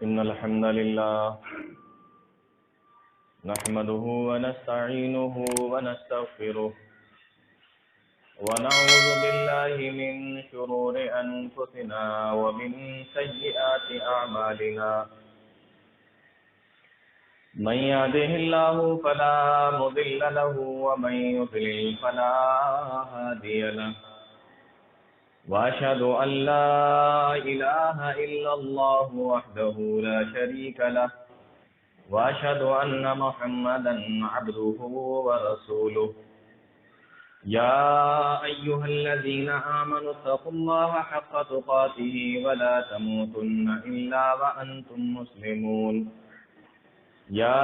إن الحمد لله نحمده ونستعينه ونستغفره ونعوذ بالله من شرور أنفسنا ومن سيئات أعمالنا من يهده الله فلا مضل له ومن يضلل فلا هادي له وأشهد أن لا إله إلا الله وحده لا شريك له وأشهد أن محمدا عبده ورسوله يا أيها الذين آمنوا اتقوا الله حق تقاته ولا تموتن إلا وأنتم مسلمون يا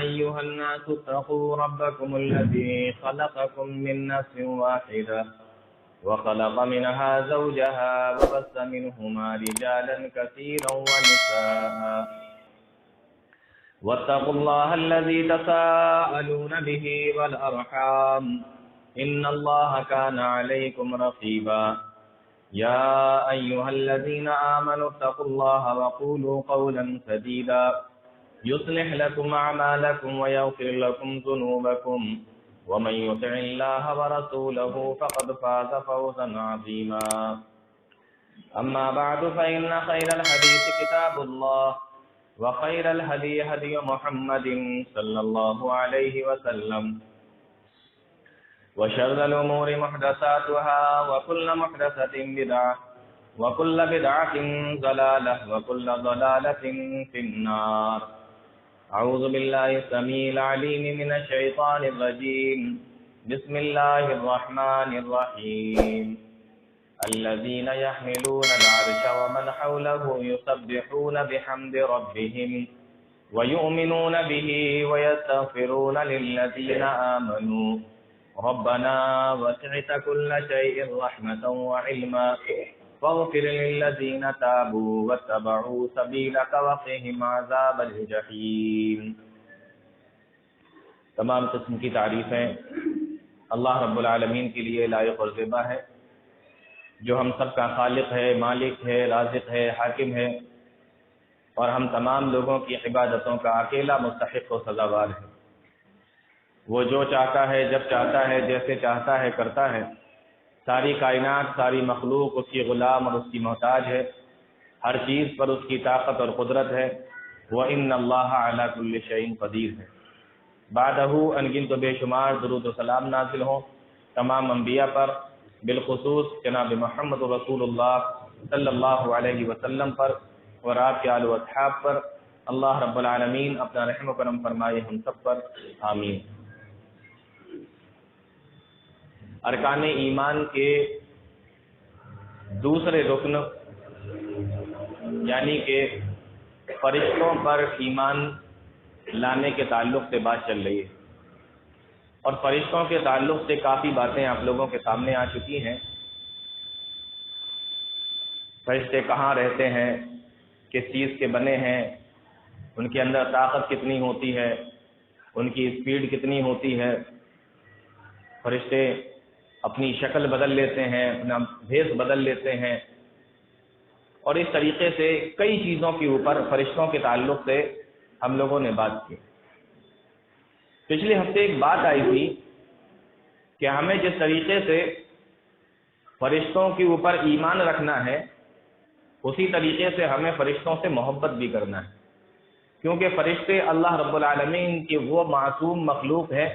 أيها الناس اتقوا ربكم الذي خلقكم من نفس واحدة وخلق منها زوجها وبث منهما رجالا كثيرا ونساء واتقوا الله الذي تساءلون به والأرحام إن الله كان عليكم رقيبا يا أيها الذين آمنوا اتقوا الله وقولوا قولا سديدا يصلح لكم أعمالكم ويغفر لكم ذنوبكم ومن يطع الله ورسوله فقد فاز فوزا عظيما أما بعد فإن خير الحديث كتاب الله وخير الهدي هدي محمد صلى الله عليه وسلم وشر الأمور محدثاتها وكل محدثة بدعة وكل بدعة ضلالة وكل ضلالة في النار. أعوذ بالله السميع العليم من الشيطان الرجيم. بسم الله الرحمن الرحيم. الذين يحملون العرش ومن حوله يسبحون بحمد ربهم ويؤمنون به ويستغفرون للذين آمنوا ربنا وسعت كل شيء رحمة وعلما فاغفر للذين تابوا واتبعوا سبيلك وقهم عذاب الجحیم. تمام قسم کی تعریفیں اللہ رب العالمین کے لیے لائق اور زیبا ہے، جو ہم سب کا خالق ہے، مالک ہے، رازق ہے، حاکم ہے، اور ہم تمام لوگوں کی عبادتوں کا اکیلا مستحق و سزاوار ہے. وہ جو چاہتا ہے، جب چاہتا ہے، جیسے چاہتا ہے کرتا ہے. ساری کائنات، ساری مخلوق اس کی غلام اور اس کی محتاج ہے. ہر چیز پر اس کی طاقت اور قدرت ہے. وَإِنَّ اللَّهَ عَلَى كُلِّ شَيْءٍ قَدِيرٌ ہے. بعدہ انگن تو بے شمار درود و سلام نازل ہوں تمام انبیاء پر، بالخصوص جناب محمد رسول اللہ صلی اللہ علیہ وسلم پر اور آپ کے آل و اصحاب پر. اللہ رب العالمین اپنا رحم و کرم فرمائے ہم سب پر، آمین. ارکان ایمان کے دوسرے رکن یعنی کہ فرشتوں پر ایمان لانے کے تعلق سے بات چل رہی ہے، اور فرشتوں کے تعلق سے کافی باتیں آپ لوگوں کے سامنے آ چکی ہیں. فرشتے کہاں رہتے ہیں، کس چیز کے بنے ہیں، ان کے اندر طاقت کتنی ہوتی ہے، ان کی اسپیڈ کتنی ہوتی ہے. فرشتے اپنی شکل بدل لیتے ہیں، اپنا بھیس بدل لیتے ہیں، اور اس طریقے سے کئی چیزوں کے اوپر فرشتوں کے تعلق سے ہم لوگوں نے بات کی. پچھلے ہفتے ایک بات آئی تھی کہ ہمیں جس طریقے سے فرشتوں کے اوپر ایمان رکھنا ہے، اسی طریقے سے ہمیں فرشتوں سے محبت بھی کرنا ہے، کیونکہ فرشتے اللہ رب العالمین کے وہ معصوم مخلوق ہے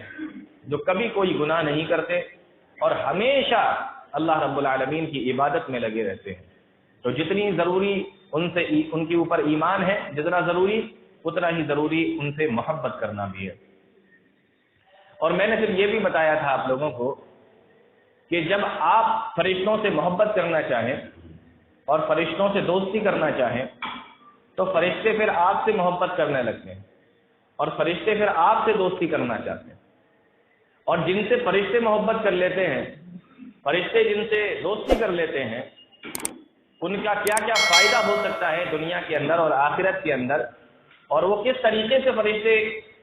جو کبھی کوئی گناہ نہیں کرتے اور ہمیشہ اللہ رب العالمین کی عبادت میں لگے رہتے ہیں. تو جتنی ضروری ان کے اوپر ایمان ہے، جتنا ضروری اتنا ہی ضروری ان سے محبت کرنا بھی ہے. اور میں نے پھر یہ بھی بتایا تھا آپ لوگوں کو کہ جب آپ فرشتوں سے محبت کرنا چاہیں اور فرشتوں سے دوستی کرنا چاہیں تو فرشتے پھر آپ سے محبت کرنے لگتے ہیں اور فرشتے پھر آپ سے دوستی کرنا چاہتے ہیں. اور جن سے فرشتے محبت کر لیتے ہیں، فرشتے جن سے دوستی کر لیتے ہیں، ان کا کیا کیا فائدہ ہو سکتا ہے دنیا کے اندر اور آخرت کے اندر، اور وہ کس طریقے سے فرشتے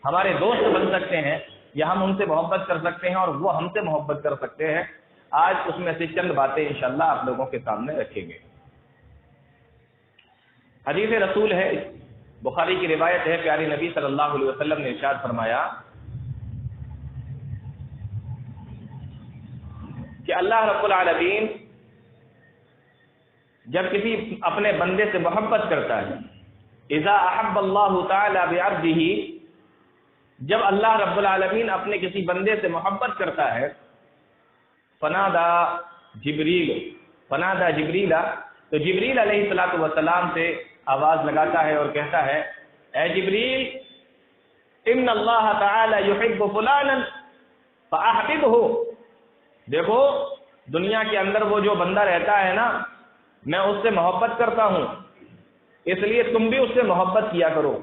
ہمارے دوست بن سکتے ہیں یا ہم ان سے محبت کر سکتے ہیں اور وہ ہم سے محبت کر سکتے ہیں. آج اس میں سے چند باتیں انشاءاللہ آپ لوگوں کے سامنے رکھیں گے. حدیث رسول ہے، بخاری کی روایت ہے، پیارے نبی صلی اللہ علیہ وسلم نے ارشاد فرمایا کہ اللہ رب العالمین جب کسی اپنے بندے سے محبت کرتا ہے، اذا احب اللہ تعالی بعبدہ، جب اللہ رب العالمین اپنے کسی بندے سے محبت کرتا ہے، فنادا جبریل، تو جبریل علیہ الصلوۃ والسلام سے آواز لگاتا ہے اور کہتا ہے، اے جبریل، ان اللہ تعالی یحب فلانا فاحببہ، دیکھو دنیا کے اندر وہ جو بندہ رہتا ہے نا، میں اس سے محبت کرتا ہوں، اس لیے تم بھی اس سے محبت کیا کرو۔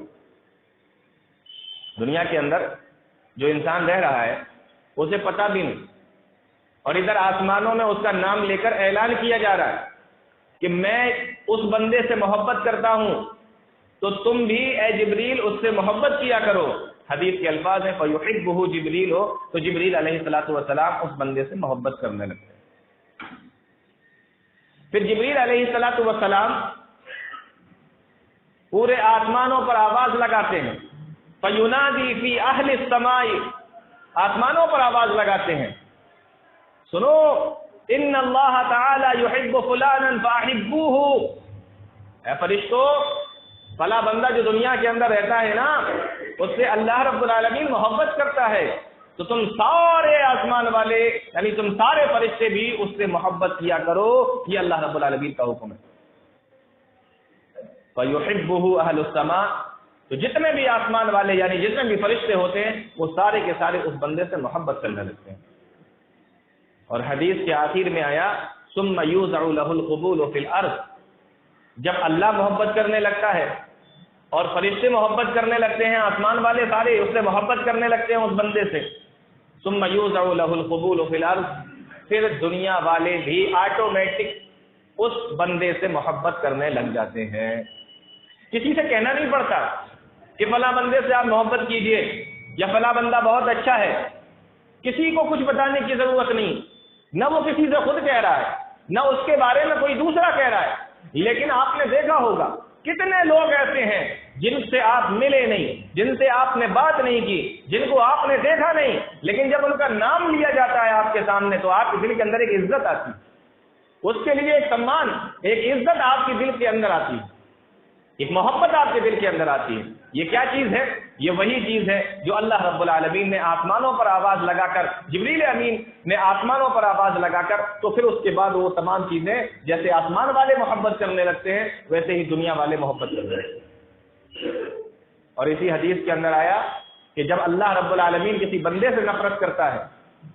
دنیا کے اندر جو انسان رہ رہا ہے اسے پتہ بھی نہیں، اور ادھر آسمانوں میں اس کا نام لے کر اعلان کیا جا رہا ہے کہ میں اس بندے سے محبت کرتا ہوں، تو تم بھی اے جبریل اس سے محبت کیا کرو۔ حدیث کے الفاظ ہیں فَيُحِبُّهُ جبریل، ہو تو جبریل علیہ الصلوۃ والسلام اس بندے سے محبت کرنے لگتے ہیں۔ پھر جبریل علیہ الصلوۃ والسلام پورے آسمانوں پر آواز لگاتے ہیں، فَيُنَادِي فِي أَهْلِ السَّمَاءِ، آسمانوں پر آواز لگاتے ہیں، سنو ان اللہ تعالی یحب فلانا فاحبوہ، اے فرشتوں، فلاں بندہ جو دنیا کے اندر رہتا ہے نا، اس سے اللہ رب العالمین محبت کرتا ہے، تو تم سارے آسمان والے یعنی تم سارے فرشتے بھی اس سے محبت کیا کرو، یہ اللہ رب العالمین کا حکم ہے۔ فَيُحِبُّهُ أَهْلُ السَّمَاءِ، تو جتنے بھی آسمان والے یعنی جتنے بھی فرشتے ہوتے ہیں وہ سارے کے سارے اس بندے سے محبت کرنے لگتے ہیں۔ اور حدیث کے آخر میں آیا ثُمَّ يُوزَعُ لَهُ الْقُبُولُ فِي الْأَرْضِ، جب اللہ محبت کرنے لگتا ہے اور فرشتے محبت کرنے لگتے ہیں، آسمان والے سارے اس سے محبت کرنے لگتے ہیں اس بندے سے، ثُمَّ يُوزَعُ لَهُ الْقُبُولُ فِي الْأَرْضِ، پھر دنیا والے بھی آٹومیٹک اس بندے سے محبت کرنے لگ جاتے ہیں۔ کسی سے کہنا نہیں پڑتا کہ فلاں بندے سے آپ محبت کیجئے یا فلاں بندہ بہت اچھا ہے، کسی کو کچھ بتانے کی ضرورت نہیں، نہ وہ کسی سے خود کہہ رہا ہے، نہ اس کے بارے میں کوئی دوسرا کہہ رہا ہے، لیکن آپ نے دیکھا ہوگا کتنے لوگ ایسے ہیں جن سے آپ ملے نہیں، جن سے آپ نے بات نہیں کی، جن کو آپ نے دیکھا نہیں، لیکن جب ان کا نام لیا جاتا ہے آپ کے سامنے تو آپ کے دل کے اندر ایک عزت آتی ہے، اس کے لیے ایک سمان، ایک عزت آپ کے دل کے اندر آتی ہے، ایک محبت آپ کے دل کے اندر آتی ہے۔ یہ کیا چیز ہے؟ یہ وہی چیز ہے جو اللہ رب العالمین نے آسمانوں پر آواز لگا کر، جبریل امین نے آسمانوں پر آواز لگا کر، تو پھر اس کے بعد وہ تمام چیزیں جیسے آسمان والے محبت کرنے لگتے ہیں ویسے ہی دنیا والے محبت کرنے لگتے ہیں۔ اور اسی حدیث کے اندر آیا کہ جب اللہ رب العالمین کسی بندے سے نفرت کرتا ہے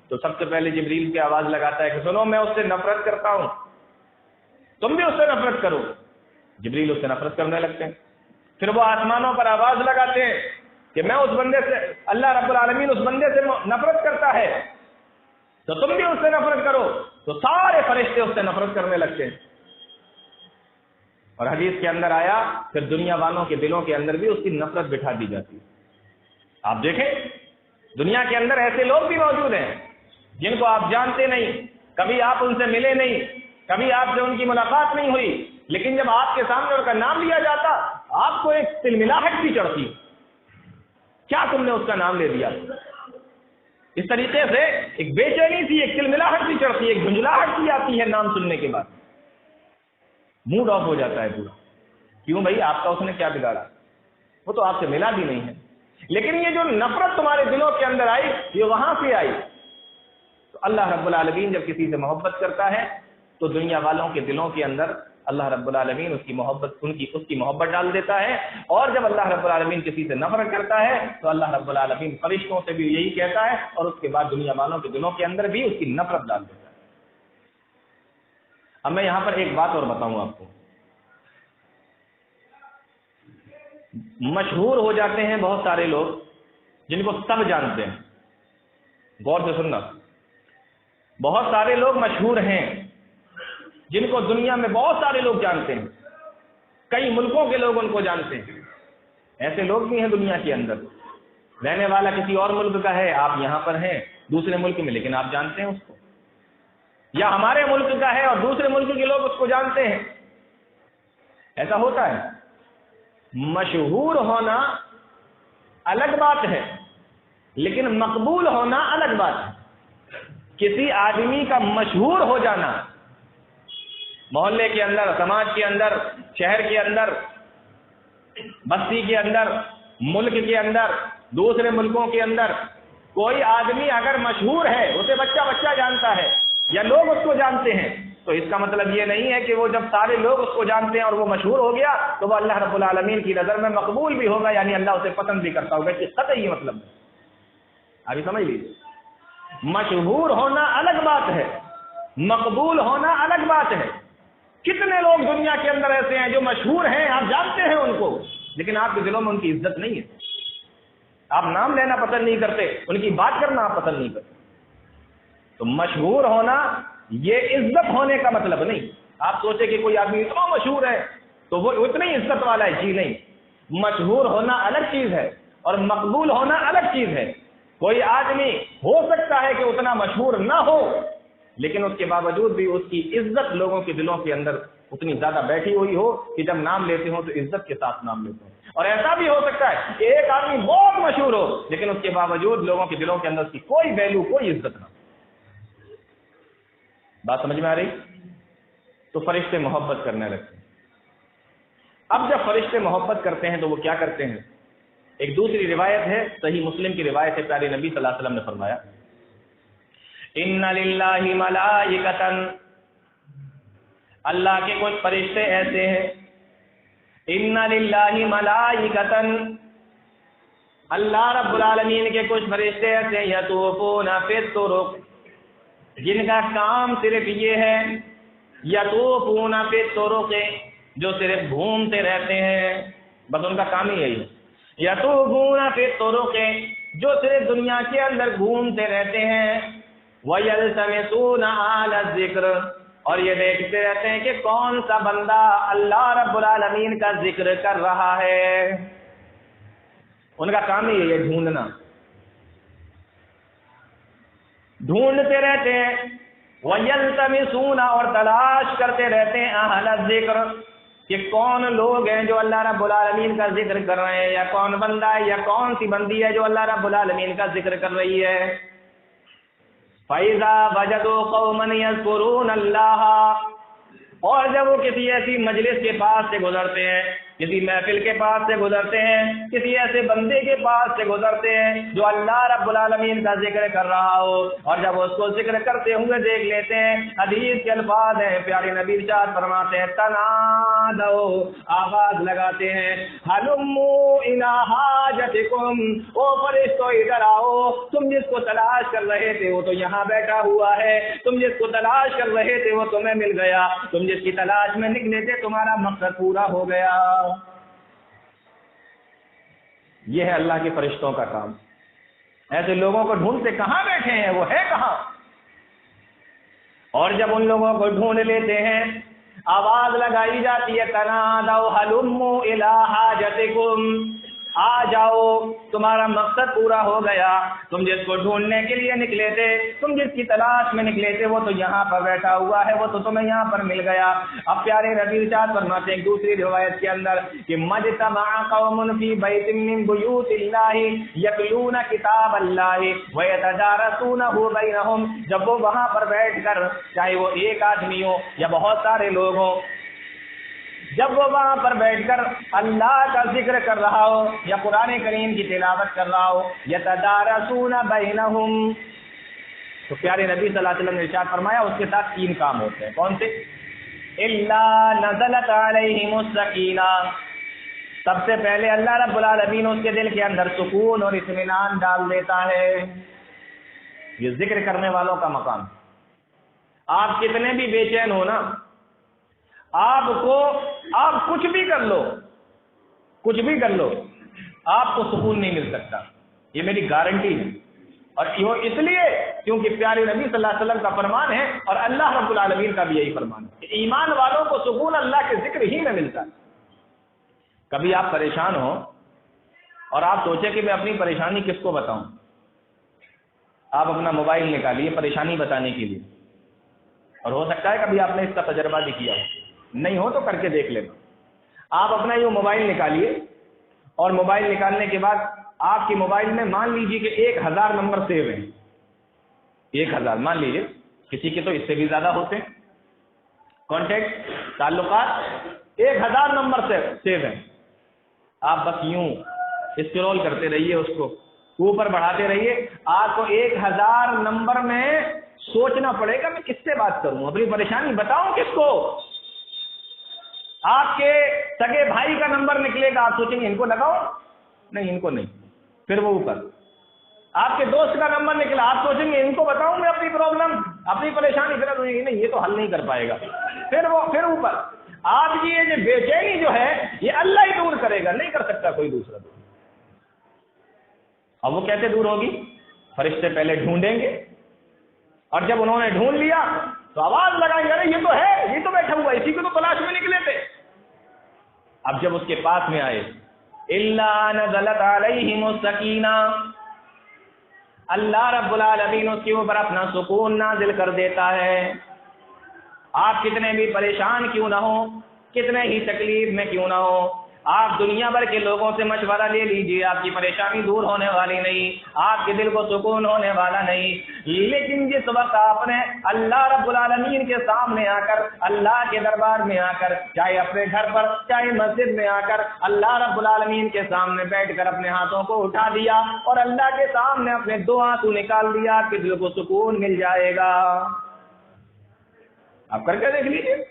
تو سب سے پہلے جبریل کی آواز لگاتا ہے کہ سنو میں اس سے نفرت کرتا ہوں، تم بھی اس سے نفرت کرو۔ جبریل اس سے نفرت کرنے لگتے ہیں، پھر وہ آسمانوں پر آواز لگاتے ہیں کہ میں اس بندے سے، اللہ رب العالمین اس بندے سے نفرت کرتا ہے تو تم بھی اس سے نفرت کرو، تو سارے فرشتے اس سے نفرت کرنے لگتے ہیں۔ اور حدیث کے اندر آیا پھر دنیا والوں کے دلوں کے اندر بھی اس کی نفرت بٹھا دی جاتی ہے۔ آپ دیکھیں دنیا کے اندر ایسے لوگ بھی موجود ہیں جن کو آپ جانتے نہیں، کبھی آپ ان سے ملے نہیں، کبھی آپ سے ان کی ملاقات نہیں ہوئی، لیکن جب آپ کے سامنے ان کا نام لیا جاتا آپ کو ایک تلملاہٹ سی چڑھتی، کیا تم نے اس کا نام لے دیا؟ اس طریقے سے ایک بے چینی سی، ایک تلملاہٹ سی چڑھتی ہے، ایک گنجلاہٹ سی آتی ہے نام سننے کے بعد، موڈ آف ہو جاتا ہے پورا۔ کیوں بھائی؟ آپ کا اس نے کیا بگاڑا؟ وہ تو آپ سے ملا بھی نہیں ہے، لیکن یہ جو نفرت تمہارے دلوں کے اندر آئی یہ وہاں سے آئی۔ تو اللہ رب العالمین جب کسی سے محبت کرتا ہے تو دنیا والوں کے دلوں کے اندر اللہ رب العالمین اس کی محبت ڈال دیتا ہے، اور جب اللہ رب العالمین کسی سے نفرت کرتا ہے تو اللہ رب العالمین فرشتوں سے بھی یہی کہتا ہے، اور اس کے بعد دنیا والوں کے دلوں کے اندر بھی اس کی نفرت ڈال دیتا ہے۔ اب میں یہاں پر ایک بات اور بتاؤں آپ کو، مشہور ہو جاتے ہیں بہت سارے لوگ جن کو سب جانتے ہیں، غور سے سننا، بہت سارے لوگ مشہور ہیں جن کو دنیا میں بہت سارے لوگ جانتے ہیں، کئی ملکوں کے لوگ ان کو جانتے ہیں۔ ایسے لوگ بھی ہیں دنیا کے اندر، رہنے والا کسی اور ملک کا ہے، آپ یہاں پر ہیں دوسرے ملک میں، لیکن آپ جانتے ہیں اس کو، یا ہمارے ملک کا ہے اور دوسرے ملک کے لوگ اس کو جانتے ہیں، ایسا ہوتا ہے۔ مشہور ہونا الگ بات ہے لیکن مقبول ہونا الگ بات ہے۔ کسی آدمی کا مشہور ہو جانا محلے کے اندر، سماج کے اندر، شہر کے اندر، بستی کے اندر، ملک کے اندر، دوسرے ملکوں کے اندر، کوئی آدمی اگر مشہور ہے، اسے بچہ بچہ جانتا ہے یا لوگ اس کو جانتے ہیں، تو اس کا مطلب یہ نہیں ہے کہ وہ جب سارے لوگ اس کو جانتے ہیں اور وہ مشہور ہو گیا تو وہ اللہ رب العالمین کی نظر میں مقبول بھی ہوگا، یعنی اللہ اسے پسند بھی کرتا ہوگا۔ کہ قطعی یہ مطلب ہے، ابھی سمجھ لیجیے، مشہور ہونا الگ بات ہے، مقبول ہونا الگ بات ہے۔ کتنے لوگ دنیا کے اندر ایسے ہیں جو مشہور ہیں، آپ جانتے ہیں ان کو، لیکن آپ کے دلوں میں ان کی عزت نہیں ہے، آپ نام لینا پسند نہیں کرتے، ان کی بات کرنا آپ پسند نہیں کرتے۔ تو مشہور ہونا یہ عزت ہونے کا مطلب نہیں۔ آپ سوچیں کہ کوئی آدمی اتنا مشہور ہے تو وہ اتنی عزت والا ہے، جی نہیں، مشہور ہونا الگ چیز ہے اور مقبول ہونا الگ چیز ہے۔ کوئی آدمی ہو سکتا ہے کہ اتنا مشہور نہ ہو لیکن اس کے باوجود بھی اس کی عزت لوگوں کے دلوں کے اندر اتنی زیادہ بیٹھی ہوئی ہو کہ جب نام لیتے ہوں تو عزت کے ساتھ نام لیتے ہوں۔ اور ایسا بھی ہو سکتا ہے کہ ایک آدمی بہت مشہور ہو لیکن اس کے باوجود لوگوں کے دلوں کے اندر اس کی کوئی ویلو، کوئی عزت نہ ہو۔ بات سمجھ میں آ رہی؟ تو فرشتے محبت کرنے لگتے ہیں۔ اب جب فرشتے محبت کرتے ہیں تو وہ کیا کرتے ہیں؟ ایک دوسری روایت ہے، صحیح مسلم کی روایت ہے، پیارے نبی صلی اللہ علیہ وسلم نے فرمایا ان للہ ملائکۃ، اللہ کے کچھ فرشتے ایسے ہیں، ان للہ ملائکۃ، اللہ رب العالمین کے کچھ فرشتے ایسے ہیں، یطوفون فی الطرق، جن کا کام صرف یہ ہے، یطوفون فی الطرق، جو صرف گھومتے رہتے ہیں، بس ان کا کام ہی یہی ہے، یطوفون فی الطرق، جو صرف دنیا کے اندر گھومتے رہتے ہیں، وَيَلْتَمِسُونَ أَهْلَ الذِّكْرِ، اور یہ دیکھتے رہتے ہیں کہ کون سا بندہ اللہ رب العالمین کا ذکر کر رہا ہے۔ ان کا کام ہی ہے ڈھونڈنا، ڈھونڈتے رہتے ہیں، وَيَلْتَمِسُونَ، اور تلاش کرتے رہتے ہیں، أَهْلَ الذِّكْرِ، کہ کون لوگ ہیں جو اللہ رب العالمین کا ذکر کر رہے ہیں، یا کون بندہ ہے یا کون سی بندی ہے جو اللہ رب العالمین کا ذکر کر رہی ہے۔ فَإِذَا وَجَدُوا قَوْمًا يَذْكُرُونَ اللَّهَ، اور جب وہ کسی ایسی مجلس کے پاس سے گزرتے ہیں، کسی محفل کے پاس سے گزرتے ہیں، کسی ایسے بندے کے پاس سے گزرتے ہیں جو اللہ رب العالمین کا ذکر کر رہا ہو، اور جب اس کو ذکر کرتے ہوئے دیکھ لیتے ہیں، حدیث کے الفاظ ہیں، پیارے نبی ارشاد فرماتے ہیں، تنادوا، آواز لگاتے ہیں، ہلموا الی حاجتکم، او فرشتو ادھر آؤ، تم جس کو تلاش کر رہے تھے وہ تو یہاں بیٹھا ہوا ہے، تم جس کو تلاش کر رہے تھے وہ تمہیں مل گیا، تم جس کی تلاش میں نکلے تھے تمہارا مقصد پورا ہو گیا۔ یہ ہے اللہ کے فرشتوں کا کام۔ ایسے لوگوں کو ڈھونڈتے کہاں بیٹھے ہیں، وہ ہے کہاں؟ اور جب ان لوگوں کو ڈھونڈ لیتے ہیں، آواز لگائی جاتی ہے، تنادوا ہلموا الی حاجتکم، آ جاؤ، تمہارا مقصد پورا ہو گیا، تم جس کو ڈھونڈنے کے لیے نکلے تھے، تم جس کی تلاش میں نکلے تھے وہ تو یہاں پر بیٹھا ہوا ہے، وہ تو تمہیں یہاں پر مل گیا۔ اب پیارے نبی ارشاد فرماتے ہیں ایک دوسری روایت کے اندر کہ مجتمع قوم فی بیت من بیوت اللہ یتلون کتاب اللہ ویتدارسونہ بینہم، جب وہ وہاں پر بیٹھ کر، چاہے وہ ایک آدمی ہو یا بہت سارے لوگ ہوں، جب وہ وہاں پر بیٹھ کر اللہ کا ذکر کر رہا ہو یا قرآن کریم کی تلاوت کر رہا ہو، یتدارسون بینہم، تو پیارے نبی صلی اللہ علیہ وسلم نے ارشاد فرمایا اس کے ساتھ 3 کام ہوتے ہیں۔ کون سے؟ الا نزلت علیہم السکینہ، سب سے پہلے اللہ رب العالمین اس کے دل کے اندر سکون اور اطمینان ڈال دیتا ہے۔ یہ ذکر کرنے والوں کا مقام۔ آپ کتنے بھی بے چین ہو نا، آپ کچھ بھی کر لو، کچھ بھی کر لو، آپ کو سکون نہیں مل سکتا، یہ میری گارنٹی ہے۔ اور وہ اس لیے کیونکہ پیارے نبی صلی اللہ علیہ وسلم کا فرمان ہے اور اللہ رب العالمین کا بھی یہی فرمان ہے کہ ایمان والوں کو سکون اللہ کے ذکر ہی میں ملتا ہے۔ کبھی آپ پریشان ہو اور آپ سوچیں کہ میں اپنی پریشانی کس کو بتاؤں، آپ اپنا موبائل نکالیے پریشانی بتانے کے لیے، اور ہو سکتا ہے کبھی آپ نے اس کا تجربہ بھی کیا ہو، نہیں ہو تو کر کے دیکھ لینا۔ آپ اپنا یہ موبائل نکالیے اور موبائل نکالنے کے بعد آپ کے موبائل میں مان لیجیے کہ 1000 نمبر سیو ہیں. 1000 مان لیجیے, کسی کے تو اس سے بھی زیادہ ہوتے ہیں کانٹیکٹ, تعلقات. 1000 نمبر سیو ہیں. آپ بس یوں اسکرول کرتے رہیے, اس کو اوپر بڑھاتے رہیے. آپ کو 1000 نمبر میں سوچنا پڑے گا میں کس سے بات کروں, اپنی پریشانی بتاؤں کس کو. آپ کے سگے بھائی کا نمبر نکلے گا, آپ سوچیں گے ان کو لگاؤ, نہیں ان کو نہیں. پھر وہ اوپر آپ کے دوست کا نمبر نکلا, آپ سوچیں گے ان کو بتاؤں میں اپنی پرابلم, اپنی پریشانی. پھر نہیں, یہ تو حل نہیں کر پائے گا. پھر اوپر آپ کی یہ بے چینی جو ہے یہ اللہ ہی دور کرے گا, نہیں کر سکتا کوئی دوسرا. اب وہ کیسے دور ہوگی؟ فرشتے پہلے ڈھونڈیں گے, اور جب انہوں نے ڈھونڈ لیا تو آواز لگائیں گے, ارے یہ تو ہے, یہ تو بیٹھا ہوا, اسی کو تو تلاش میں نکلے تھے. اب جب اس کے پاس میں آئے, الا نزلت علیہم السکینہ, اللہ رب العالمین اس کے اوپر اپنا سکون نازل کر دیتا ہے. آپ کتنے بھی پریشان کیوں نہ ہو, کتنے ہی تکلیف میں کیوں نہ ہو, آپ دنیا بھر کے لوگوں سے مشورہ لے لیجیے, آپ کی پریشانی دور ہونے والی نہیں, آپ کے دل کو سکون ہونے والا نہیں. لیکن جس وقت آپ نے اللہ رب العالمین کے سامنے آ کر, اللہ کے دربار میں آ کر, چاہے اپنے گھر پر چاہے مسجد میں آ کر, اللہ رب العالمین کے سامنے بیٹھ کر اپنے ہاتھوں کو اٹھا دیا اور اللہ کے سامنے اپنے دو آنسو نکال دیا, آپ کے دل کو سکون مل جائے گا. آپ کر کے دیکھ لیجیے.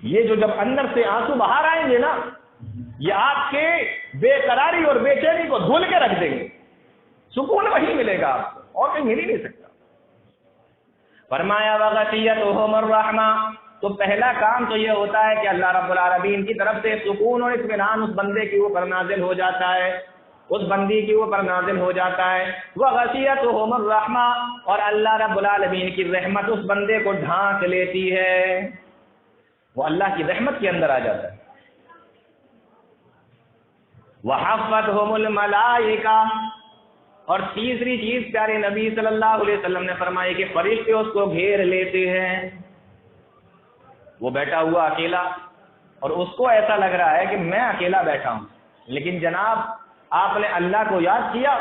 یہ جو جب اندر سے آنسو باہر آئیں گے نا, یہ آپ کے بے قراری اور بے چینی کو دھل کے رکھ دیں گے. سکون وہی ملے گا آپ کو, اور کہیں مل ہی نہیں سکتا. فرمایا وغشیتہم الرحمہ, تو پہلا کام تو یہ ہوتا ہے کہ اللہ رب العالمین کی طرف سے سکون اور اطمینان اس بندے کے اوپر نازل ہو جاتا ہے, اس بندی کے اوپر نازل ہو جاتا ہے. وغشیتہم الرحمہ, اور اللہ رب العالمین کی رحمت اس بندے کو ڈھانک لیتی ہے, وہ اللہ کی رحمت کے اندر آ جاتا ہے. وحفتہم الملائکہ, اور تیسری چیز پیارے نبی صلی اللہ علیہ وسلم نے فرمائی کہ فرشتے اس کو گھیر لیتے ہیں. وہ بیٹھا ہوا اکیلا, اور اس کو ایسا لگ رہا ہے کہ میں اکیلا بیٹھا ہوں, لیکن جناب آپ نے اللہ کو یاد کیا,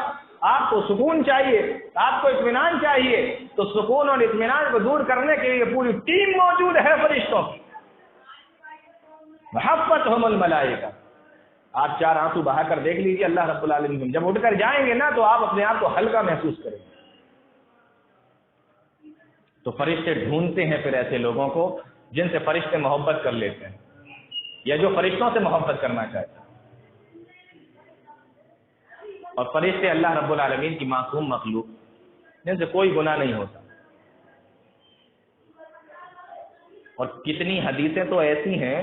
آپ کو سکون چاہیے, آپ کو اطمینان چاہیے, تو سکون اور اطمینان کو دور کرنے کے لیے پوری ٹیم موجود ہے فرشتوں کی. وحفتہم الملائکہ, آپ 4 آنسو بہا کر دیکھ لیجیے, اللہ رب العالمین جب اٹھ کر جائیں گے نا تو آپ اپنے آپ کو ہلکا محسوس کریں گے. تو فرشتے ڈھونڈتے ہیں پھر ایسے لوگوں کو جن سے فرشتے محبت کر لیتے ہیں, یا جو فرشتوں سے محبت کرنا چاہتے ہیں. اور فرشتے اللہ رب العالمین کی معصوم مخلوق, جن سے کوئی گناہ نہیں ہوتا. اور کتنی حدیثیں تو ایسی ہیں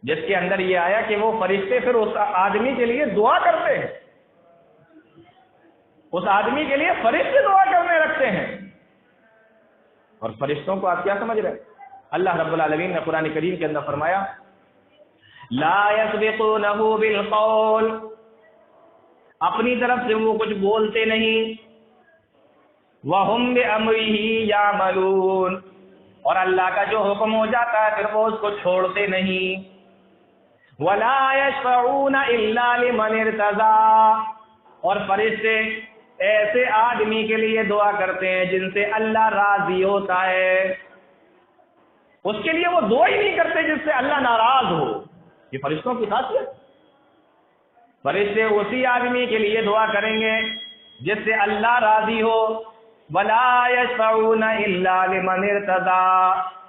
جس کے اندر یہ آیا کہ وہ فرشتے پھر اس آدمی کے لیے دعا کرتے ہیں, اس آدمی کے لیے فرشتے دعا کرنے رکھتے ہیں. اور فرشتوں کو آپ کیا سمجھ رہے ہیں؟ اللہ رب العالمین نے قرآن کریم کے اندر فرمایا لا یسبقونہ بالقول, اپنی طرف سے وہ کچھ بولتے نہیں. وہم بامرہ یعملون, اور اللہ کا جو حکم ہو جاتا ہے پھر وہ اس کو چھوڑتے نہیں. ولا یشفعون الا لمن ارتضی, اور فرشتے ایسے آدمی کے لیے دعا کرتے ہیں جن سے اللہ راضی ہوتا ہے, اس کے لیے وہ دعا ہی نہیں کرتے جس سے اللہ ناراض ہو. یہ فرشتوں کی خاصیت. فرشتے اسی آدمی کے لیے دعا کریں گے جس سے اللہ راضی ہو. ولا یشفعون الا لمن ارتضی,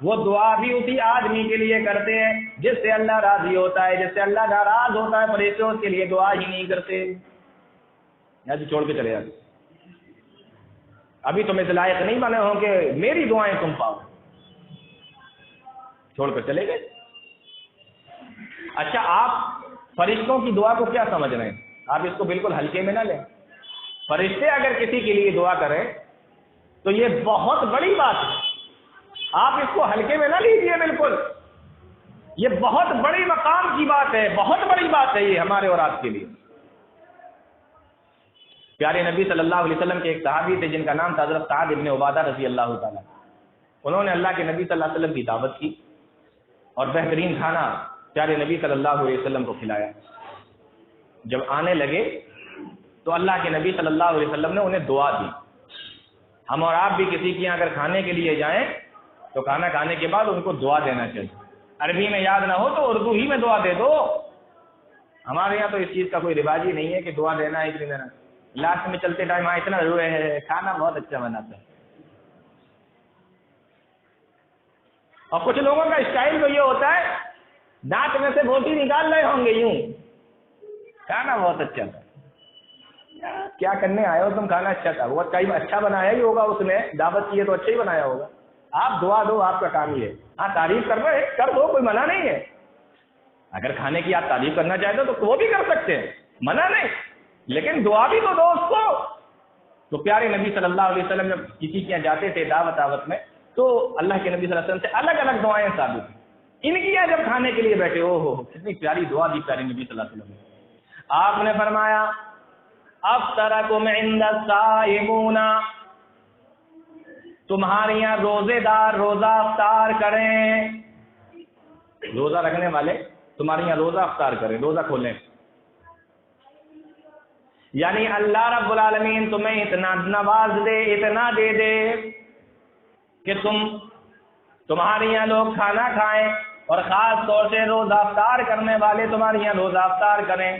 وہ دعا بھی اسی آدمی کے لیے کرتے ہیں جس سے اللہ راضی ہوتا ہے, جس سے اللہ ناراض ہوتا ہے. فرشتے اس کے لیے دعا ہی نہیں کرتے. یا چھوڑ کے چلے جاتے, ابھی تم اس لائق نہیں بنے ہو کہ میری دعائیں تم پاؤ, چھوڑ کر چلے گئے. اچھا, آپ فرشتوں کی دعا کو کیا سمجھ رہے ہیں؟ آپ اس کو بالکل ہلکے میں نہ لیں. فرشتے اگر کسی کے لیے دعا کریں تو یہ بہت بڑی بات ہے, آپ اس کو ہلکے میں نہ لیجیے. بالکل یہ بہت بڑی مقام کی بات ہے, بہت بڑی بات ہے یہ ہمارے اور آپ کے لیے. پیارے نبی صلی اللہ علیہ وسلم کے ایک صحابی تھے جن کا نام تھا حضرت سعد ابن عبادہ رضی اللہ تعالیٰ. انہوں نے اللہ کے نبی صلی اللہ علیہ وسلم کی دعوت کی اور بہترین کھانا پیارے نبی صلی اللہ علیہ وسلم کو کھلایا۔ جب آنے لگے تو اللہ کے نبی صلی اللہ علیہ وسلم نے انہیں دعا دی۔ ہم اور آپ بھی کسی کے یہاں اگر کھانے کے لیے جائیں تو کھانا کھانے کے بعد ان کو دعا دینا چاہیے۔ عربی میں یاد نہ ہو تو اردو ہی میں دعا دے دو۔ ہمارے یہاں تو اس چیز کا کوئی رواج ہی نہیں ہے کہ دعا دینا ہے کہ نہیں دینا۔ لاسٹ میں چلتے ٹائم اتنا روئے ہے، کھانا بہت اچھا بناتا ہے۔ اور کچھ لوگوں کا اسٹائل تو یہ ہوتا ہے دانت میں سے بوٹی نکال رہے ہوں گے یوں، کھانا بہت اچھا تھا۔ کیا کرنے آئے ہو تم؟ کھانا اچھا تھا، وہ کئی اچھا بنایا ہی ہوگا، اس نے دعوت کی ہے تو اچھا ہی بنایا ہوگا۔ آپ دعا دو، آپ کا کام یہ ہے۔ ہاں تعریف کر رہے کر دو، کوئی منع نہیں ہے۔ اگر کھانے کی آپ تعریف کرنا چاہتے ہو تو وہ بھی کر سکتے ہیں، منع نہیں، لیکن دعا بھی تو دو اس کو۔ تو پیارے نبی صلی اللہ علیہ وسلم جب کسی کے یہاں جاتے تھے دعوت میں تو اللہ کے نبی صلی اللہ علیہ وسلم سے الگ الگ دعائیں ثابت ہیں۔ ان کی یہاں جب کھانے کے لیے بیٹھے، او ہو کتنی پیاری دعا دی پیارے نبی صلی اللہ علیہ وسلم نے۔ آپ نے فرمایا افطرکم عند الصائمون، تمہارے یہاں روزے دار روزہ افطار کریں، روزہ رکھنے والے تمہارے یہاں روزہ افطار کریں، روزہ کھولیں۔ یعنی اللہ رب العالمین تمہیں اتنا نواز دے، اتنا دے دے کہ تمہارے یہاں لوگ کھانا کھائیں، اور خاص طور سے روزہ افطار کرنے والے تمہارے یہاں روزہ افطار کریں۔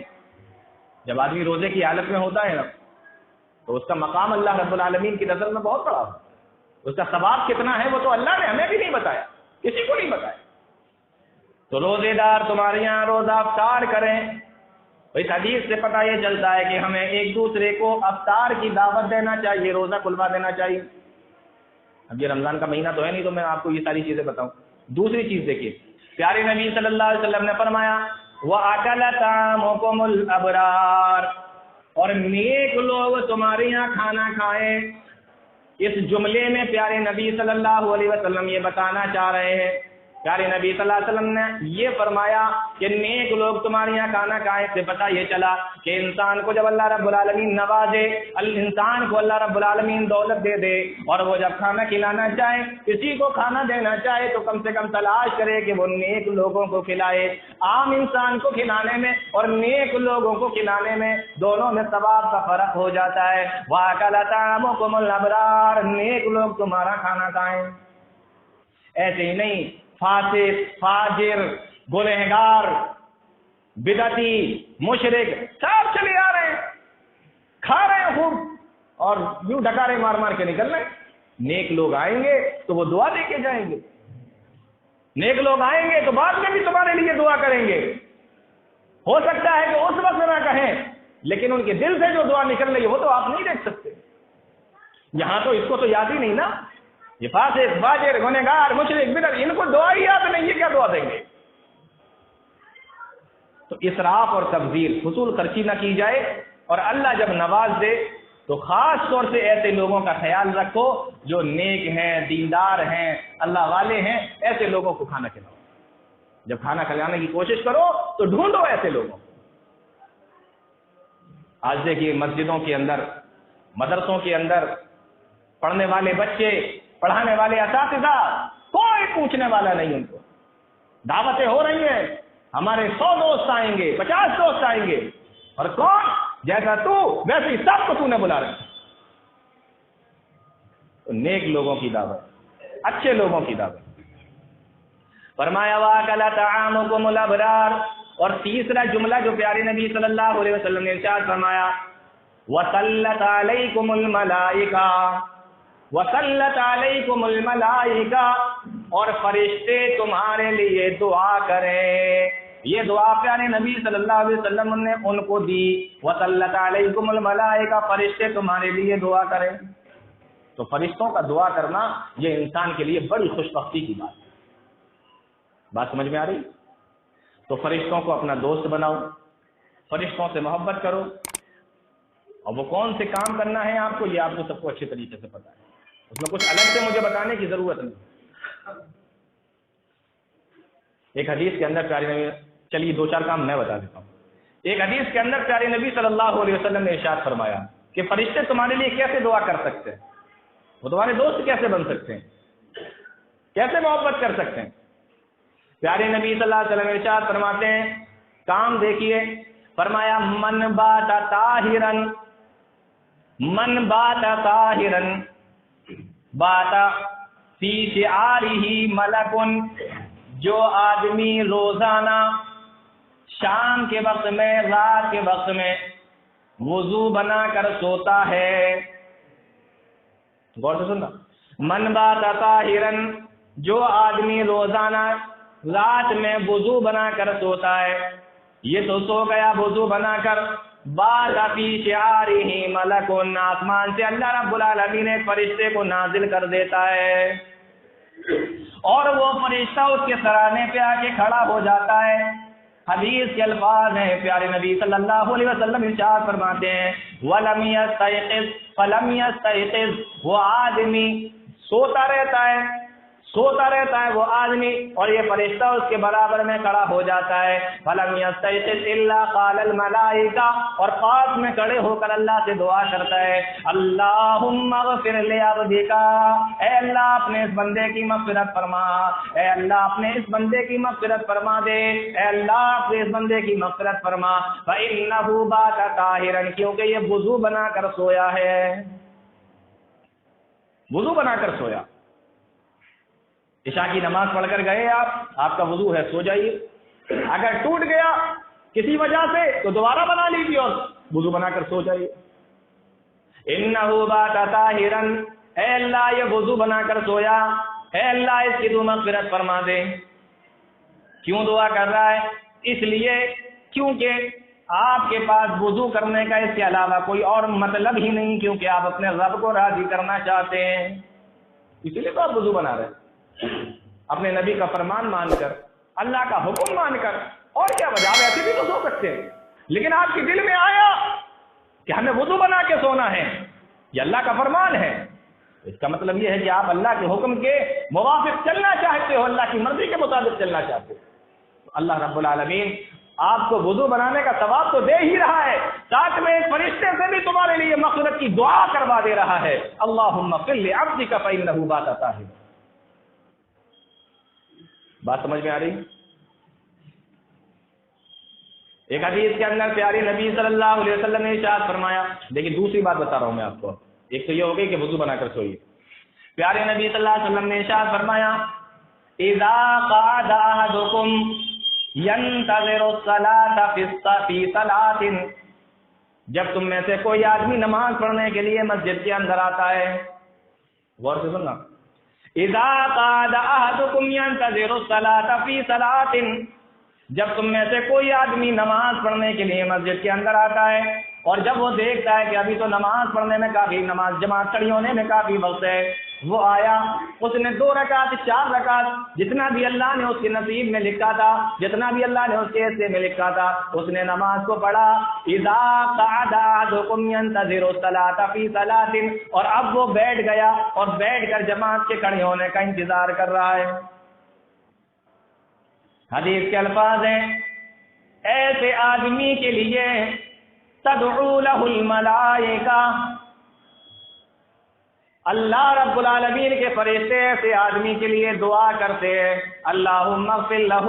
جب آدمی روزے کی حالت میں ہوتا ہے نا تو اس کا مقام اللہ رب العالمین کی نظر میں بہت بڑا ہے۔ اس کا ثواب کتنا ہے وہ تو اللہ نے ہمیں بھی نہیں بتایا، کسی کو نہیں بتایا۔ تو روزے دار تمہارے یہاں روزہ افطار کریں۔ اس حدیث سے پتہ یہ چلتا ہے کہ ہمیں ایک دوسرے کو افطار کی دعوت دینا چاہیے، روزہ کھلوا دینا چاہیے۔ اب یہ رمضان کا مہینہ تو ہے نہیں تو میں آپ کو یہ ساری چیزیں بتاؤں۔ دوسری چیز دیکھیے، پیارے نبی صلی اللہ علیہ وسلم نے فرمایا وَأَكَلَ طَعَامُكُمُ الْأَبْرَارُ، اور نیک لوگ تمہارے یہاں کھانا کھائیں۔ اس جملے میں پیارے نبی صلی اللہ علیہ وسلم یہ بتانا چاہ رہے ہیں، پیارے نبی صلی اللہ علیہ وسلم نے یہ فرمایا کہ نیک لوگ تمہارے یہاں کھانا کھائیں، سے پتہ یہ چلا کہ انسان کو جب اللہ رب العالمین نوازے، انسان کو اللہ رب العالمین دولت دے دے، اور وہ جب کھانا کھلانا چاہے، کسی کو کھانا دینا چاہے تو کم سے کم تلاش کرے کہ وہ نیک لوگوں کو کھلائے۔ عام انسان کو کھلانے میں اور نیک لوگوں کو کھلانے میں دونوں میں ثواب کا فرق ہو جاتا ہے۔ وَأَكَلَ طَعَامُكُمُ الْأَبْرَارُ، نیک لوگ تمہارا کھانا کھائیں۔ ایسے ہی نہیں، فاسق، فاجر، گنہگار، بدعتی، مشرک سب چلے آ رہے ہیں، کھا رہے ہیں خوب، اور یوں ڈکارے مار مار کے نکل رہے ہیں۔ نیک لوگ آئیں گے تو وہ دعا دے کے جائیں گے، نیک لوگ آئیں گے تو بعد میں بھی تمہارے لیے دعا کریں گے۔ ہو سکتا ہے کہ اس وقت نہ کہیں، لیکن ان کے دل سے جو دعا نکل رہی ہے وہ تو آپ نہیں دیکھ سکتے۔ یہاں تو اس کو تو یاد ہی نہیں نا، یہ فاسق، فاجر، گنہگار، مشرک، بدعتی، ان کو دعا ہی یاد نہیں، یہ کیا دعا دیں گے؟ تو اسراف اور تبذیر، فضول خرچی نہ کی جائے، اور اللہ جب نواز دے تو خاص طور سے ایسے لوگوں کا خیال رکھو جو نیک ہیں، دیندار ہیں، اللہ والے ہیں، ایسے لوگوں کو کھانا کھلاؤ۔ جب کھانا کھلانے کی کوشش کرو تو ڈھونڈو ایسے لوگوں۔ آج دیکھیے مسجدوں کے اندر، مدرسوں کے اندر پڑھنے والے بچے، پڑھانے والے اساتذہ، کوئی پوچھنے والا نہیں ان کو۔ دعوتیں ہو رہی ہیں، ہمارے 100 دوست آئیں گے، 50 دوست آئیں گے، اور کون؟ جیسا تو ویسے ہی سب کو تو نے بلا رکھا۔ تو نیک لوگوں کی دعوت، اچھے لوگوں کی دعوت۔ فرمایا وَأَكَلَ طَعَامُكُمُ الْأَبْرَارُ، اور تیسرا جملہ جو پیارے نبی صلی اللہ علیہ وسلم نے ارشاد فرمایا وَصَلَّتْ عَلَيْكُمُ الْمَلَائِكَةُ، وَصَلَّتْ عَلَيْكُمُ الْمَلَائِكَةُ، اور فرشتے تمہارے لیے دعا کریں۔ یہ دعا پیارے نبی صلی اللہ علیہ وسلم نے ان کو دی، وَصَلَّتْ عَلَيْكُمُ الْمَلَائِكَةُ، فرشتے تمہارے لیے دعا کریں۔ تو فرشتوں کا دعا کرنا یہ انسان کے لیے بڑی خوش بختی کی بات ہے۔ بات سمجھ میں آ رہی؟ تو فرشتوں کو اپنا دوست بناؤ، فرشتوں سے محبت کرو، اور وہ کون سے کام کرنا ہے آپ کو، یہ آپ کو سب کو اچھے طریقے سے پتا ہے، اس میں کچھ الگ سے مجھے بتانے کی ضرورت نہیں۔ ایک حدیث کے اندر پیارے نبی، چلیے 2-4 کام میں بتا دیتا ہوں۔ ایک حدیث کے اندر پیارے نبی صلی اللہ علیہ وسلم نے ارشاد فرمایا کہ فرشتے تمہارے لیے کیسے دعا کر سکتے ہیں، وہ تمہارے دوست کیسے بن سکتے ہیں، کیسے محبت کر سکتے ہیں۔ پیارے نبی صلی اللہ علیہ وسلم ارشاد فرماتے ہیں، کام دیکھیے، فرمایا من بات طاہرن، من بات طاہرن بات فی شعارہ ملکن، جو آدمی روزانہ شام کے وقت میں، رات کے وقت میں وضو بنا کر سوتا ہے، غور سے سننا، من بات طاہرن، جو آدمی روزانہ رات میں وضو بنا کر سوتا ہے، یہ تو سو گیا وضو بنا کر، بات فی شعارہ ملکن، آسمان سے اللہ رب العالمین ایک فرشتے کو نازل کر دیتا ہے، اور وہ فرشتہ اس کے سرانے پہ آ کے کھڑا ہو جاتا ہے۔ حدیث کے الفاظ ہیں، پیارے نبی صلی اللہ علیہ وسلم ارشاد فرماتے ہیں، وَلَمْ يَسْتَيْقِظْ فَلَمْ يَسْتَيْقِظْ، وہ آدمی سوتا رہتا ہے وہ آدمی، اور یہ فرشتہ اس کے برابر میں کھڑا ہو جاتا ہے، فَلَمْ يَسْتَيْقِظْ إِلَّا قَالَ الْمَلَائِكَةُ، اور پاس میں کھڑے ہو کر اللہ سے دعا کرتا ہے، اللہم اغفر لعبدک، اے اللہ اپنے اس بندے کی مغفرت فرما، اے اللہ اپنے اس بندے کی مغفرت فرما دے، اے اللہ اپنے اس بندے کی مغفرت فرما، فَإِنَّهُ بَاتَ طَاهِرًا، کیونکہ یہ وضو بنا کر سویا ہے، وضو بنا کر سویا۔ عشاء کی نماز پڑھ کر گئے آپ کا وضو ہے، سو جائیے، اگر ٹوٹ گیا کسی وجہ سے تو دوبارہ بنا لیجیے اور وضو بنا کر سو جائیے۔ انہ بات طاہرا، اے اللہ یہ وضو بنا کر سویا، اے اللہ اس کی تو مغفرت فرما دے۔ کیوں دعا کر رہا ہے؟ اس لیے کیونکہ آپ کے پاس وضو کرنے کا اس کے علاوہ کوئی اور مطلب ہی نہیں، کیونکہ آپ اپنے رب کو راضی کرنا چاہتے ہیں، اسی لیے تو آپ وضو بنا رہے ہیں، اپنے نبی کا فرمان مان کر، اللہ کا حکم مان کر، اور کیا وجہ؟ آپ ایسے بھی تو سو سکتے ہیں، لیکن آپ کے دل میں آیا کہ ہمیں وضو بنا کے سونا ہے، یہ اللہ کا فرمان ہے، اس کا مطلب یہ ہے کہ آپ اللہ کے حکم کے موافق چلنا چاہتے ہو، اللہ کی مرضی کے مطابق چلنا چاہتے ہو، تو اللہ رب العالمین آپ کو وضو بنانے کا ثواب تو دے ہی رہا ہے، ساتھ میں ایک فرشتے سے بھی تمہارے لیے مغفرت کی دعا کروا دے رہا ہے، اللہم اغفر لعبدک فإنہ بات طاہر۔ بات سمجھ میں آ رہی؟ ایک حدیث کے اندر پیارے نبی صلی اللہ علیہ وسلم نے ارشاد فرمایا، دیکھیے دوسری بات بتا رہا ہوں میں آپ کو، ایک تو یہ ہو گئی کہ وضو بنا کر سوئیے، پیارے نبی صلی اللہ علیہ وسلم نے ارشاد فرمایا، اذا قعد احدکم ينتظر الصلاة في صلاة، جب تم میں سے کوئی آدمی نماز پڑھنے کے لیے مسجد کے اندر آتا ہے، غور سے سننا، اذا قعد احدکم ينتظر الصلاة في صلاة، جب تم میں سے کوئی آدمی نماز پڑھنے کے لیے مسجد کے اندر آتا ہے، اور جب وہ دیکھتا ہے کہ ابھی تو نماز پڑھنے میں کافی، نماز جماعت کھڑی ہونے میں کافی وقت ہے، وہ آیا، اس نے 2 رکعت 4 رکعت جتنا بھی اللہ نے اس کے نصیب میں لکھا تھا، جتنا بھی اللہ نے اس کے حصے میں لکھا تھا، اس نے نماز کو پڑھا، اذا قعد احدکم ينتظر الصلاة في صلاة، اور اب وہ بیٹھ گیا اور بیٹھ کر جماعت کے کھڑے ہونے کا انتظار کر رہا ہے۔ حدیث کے الفاظ ہیں، ایسے آدمی کے لیے تدعو له الملائکہ، اللہ رب العالمین کے فرشتے ایسے آدمی کے لیے دعا کرتے ہیں، اللہم اغفر لہ،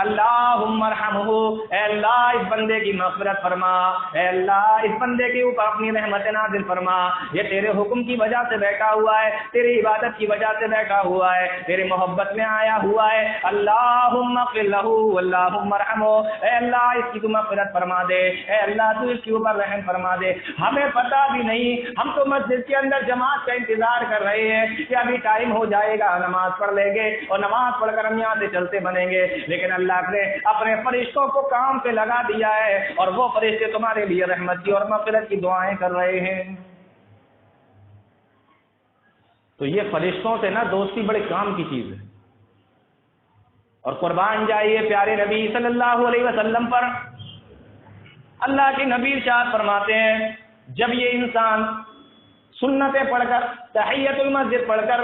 اللہم ارحمہ، اے اللہ اس بندے کی مغفرت فرما، اے اللہ اس بندے کے اوپر اپنی رحمت نازل فرما، یہ تیرے حکم کی وجہ سے بیٹھا ہوا ہے، تیری عبادت کی وجہ سے بیٹھا ہوا ہے، تیری محبت میں آیا ہوا ہے، اللہم اغفر لہ اللہم ارحمہ، اے اللہ اس کی تو مغفرت فرما دے، اے اللہ تو اس کے اوپر رحم فرما دے۔ ہمیں پتہ بھی نہیں، ہم تو مسجد کے اندر جماعت کا انتظار کر رہے ہیں کہ ابھی ٹائم ہو جائے گا، نماز پڑھ لیں گے اور نماز پڑھ کر ہم یہاں سے چلتے بنیں گے، لیکن اللہ نے اپنے فرشتوں کو کام پہ لگا دیا ہے، اور وہ فرشتے تمہارے لیے رحمت کی اور مغفرت کی دعائیں کر رہے ہیں۔ تو یہ فرشتوں سے نا دوستی بڑے کام کی چیز ہے، اور قربان جائیے پیارے نبی صلی اللہ علیہ وسلم پر، اللہ کے نبی ارشاد فرماتے ہیں، جب یہ انسان سنتیں پڑھ کر، تحیت المسجد پڑھ کر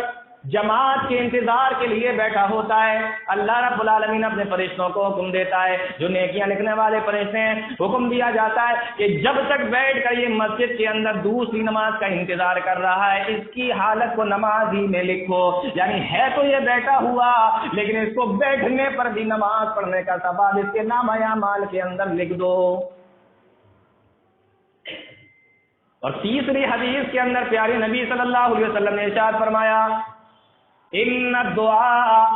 جماعت کے انتظار کے لیے بیٹھا ہوتا ہے. اللہ رب العالمین اپنے فرشتوں کو حکم دیتا ہے، جو نیکیاں لکھنے والے فرشتے ہیں، حکم دیا جاتا ہے کہ جب تک بیٹھ کر یہ مسجد کے اندر دوسری نماز کا انتظار کر رہا ہے، اس کی حالت کو نماز ہی میں لکھو. یعنی ہے تو یہ بیٹھا ہوا، لیکن اس کو بیٹھنے پر بھی نماز پڑھنے کا ثواب اس کے نامہ اعمال کے اندر لکھ دو. اور تیسری حدیث کے اندر پیارے نبی صلی اللہ علیہ وسلم نے ارشاد فرمایا، ان الدعاء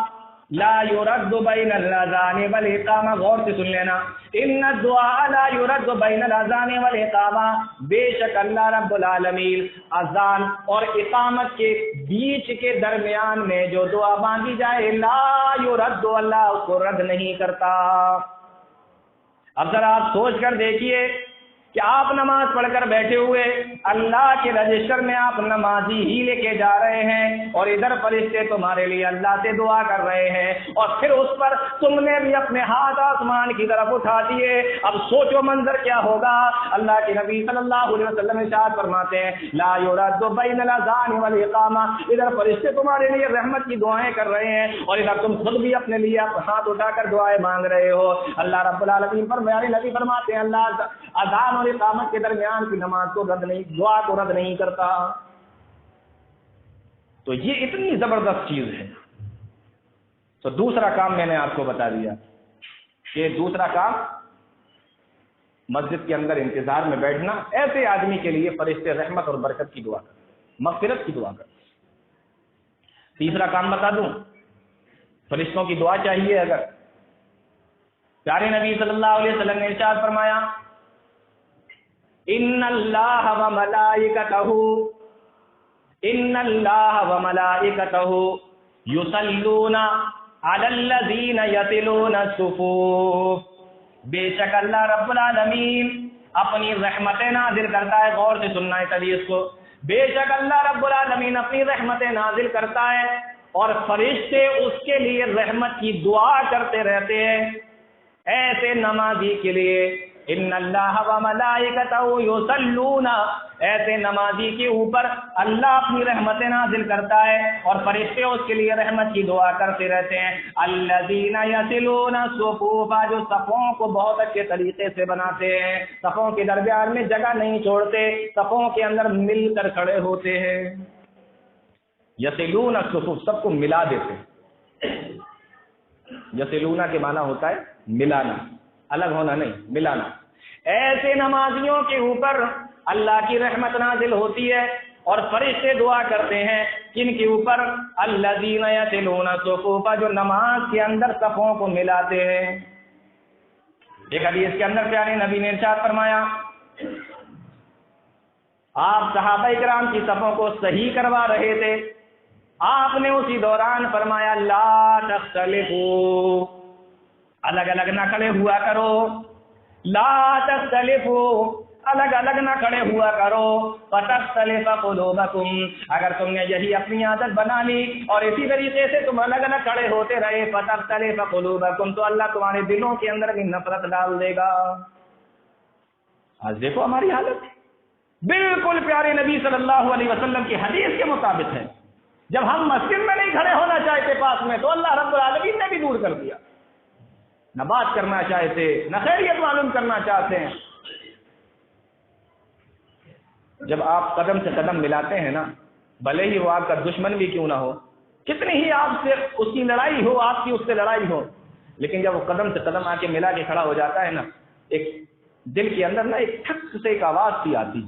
لا يرد بین الاذان والاقامہ. غور سے سن لینا، ان الدعاء لا يرد بین الاذان والاقامہ. بے شک اللہ رب العالمین اذان اور اقامت کے بیچ کے درمیان میں جو دعا مانگی جائے، لا يرد، اللہ اس کو رد نہیں کرتا. اب ذرا آپ سوچ کر دیکھیے کہ آپ نماز پڑھ کر بیٹھے ہوئے، اللہ کے رجسٹر میں آپ نمازی ہی لے کے جا رہے ہیں، اور ادھر فرشتے تمہارے لیے اللہ سے دعا کر رہے ہیں، اور پھر اس پر تم نے بھی اپنے ہاتھ آسمان کی طرف اٹھا دیے. اب سوچو منظر کیا ہوگا. اللہ کے نبی صلی اللہ علیہ وسلم ارشاد فرماتے ہیں، لا یرد بین الاذان والاقامہ. ادھر فرشتے تمہارے لیے رحمت کی دعائیں کر رہے ہیں، اور ادھر تم خود بھی اپنے لیے ہاتھ اٹھا کر دعائیں مانگ رہے ہو. اللہ رب العالمین پر میارے نبی فرماتے ہیں، اللہ اذان اور اقامت کے درمیان کی نماز کو رد نہیں، دعا کو رد نہیں کرتا. تو یہ اتنی زبردست چیز ہے. تو دوسرا کام میں نے آپ کو بتا دیا کہ دوسرا کام مسجد کے اندر انتظار میں بیٹھنا. ایسے آدمی کے لیے فرشتے رحمت اور برکت کی دعا کر، مغفرت کی دعا کر. تیسرا کام بتا دوں، فرشتوں کی دعا چاہیے. اگر پیارے نبی صلی اللہ علیہ وسلم نے ارشاد فرمایا، ان اللہ وملائکتہ یصلون علی الذین یصلون الصفوف. بے شک اللہ رب العالمین اپنی رحمتیں نازل کرتا ہے. غور سے سننا ہے حدیث کو. بے شک اللہ رب العالمین اپنی رحمتیں نازل کرتا ہے، اور فرشتے اس کے لیے رحمت کی دعا کرتے رہتے ہیں ایسے نمازی کے لیے. ان اللہ وملائکتہ یصلون، ایسے نمازی کے اوپر اللہ اپنی رحمتیں نازل کرتا ہے، اور فرشتے اس کے لیے رحمت کی دعا کرتے رہتے ہیں. الذین یصلون الصفوف، جو صفوں کو بہت اچھے طریقے سے بناتے ہیں، صفوں کے درمیان میں جگہ نہیں چھوڑتے، صفوں کے اندر مل کر کھڑے ہوتے ہیں. یصلون الصفوف، سب کو ملا دیتے. یصلون کے معنی ہوتا ہے ملانا، الگ ہونا نہیں، ملانا. ایسے نمازیوں کے اوپر اللہ کی رحمت نازل ہوتی ہے، اور فرشتے دعا کرتے ہیں کن کے اوپر؟ الذین یصلون الصفوف، جو نماز کے اندر صفوں کو ملاتے ہیں. ایک حدیث کے اندر پیارے نبی نے ارشاد فرمایا، آپ صحابہ کرام کی صفوں کو صحیح کروا رہے تھے، آپ نے اسی دوران فرمایا، لا تختلفوا، الگ الگ نہ کھڑے ہوا کرو. لا تختلفوا، الگ الگ نہ کھڑے ہوا کرو. فتختلف قلوبکم، اگر تم نے یہی اپنی عادت بنا لی اور اسی طریقے سے تم الگ الگ کھڑے ہوتے رہے، فتختلف قلوبکم، تو اللہ تمہارے دلوں کے اندر بھی نفرت ڈال دے گا. آج دیکھو ہماری حالت بالکل پیارے نبی صلی اللہ علیہ وسلم کی حدیث کے مطابق ہے. جب ہم مسجد میں نہیں کھڑے ہونا چاہتے پاس میں، تو اللہ رب العالمین نے بھی دور کر دیا. نہ بات کرنا چاہتے، نہ خیریت معلوم کرنا چاہتے ہیں. جب آپ قدم سے قدم ملاتے ہیں نا، بھلے ہی وہ آپ کا دشمن بھی کیوں نہ ہو، کتنی ہی آپ سے اس کی لڑائی ہو، آپ کی اس سے لڑائی ہو، لیکن جب وہ قدم سے قدم آ کے ملا کے کھڑا ہو جاتا ہے نا، ایک دل کے اندر نا ایک ٹھک سے ایک آواز سی آتی،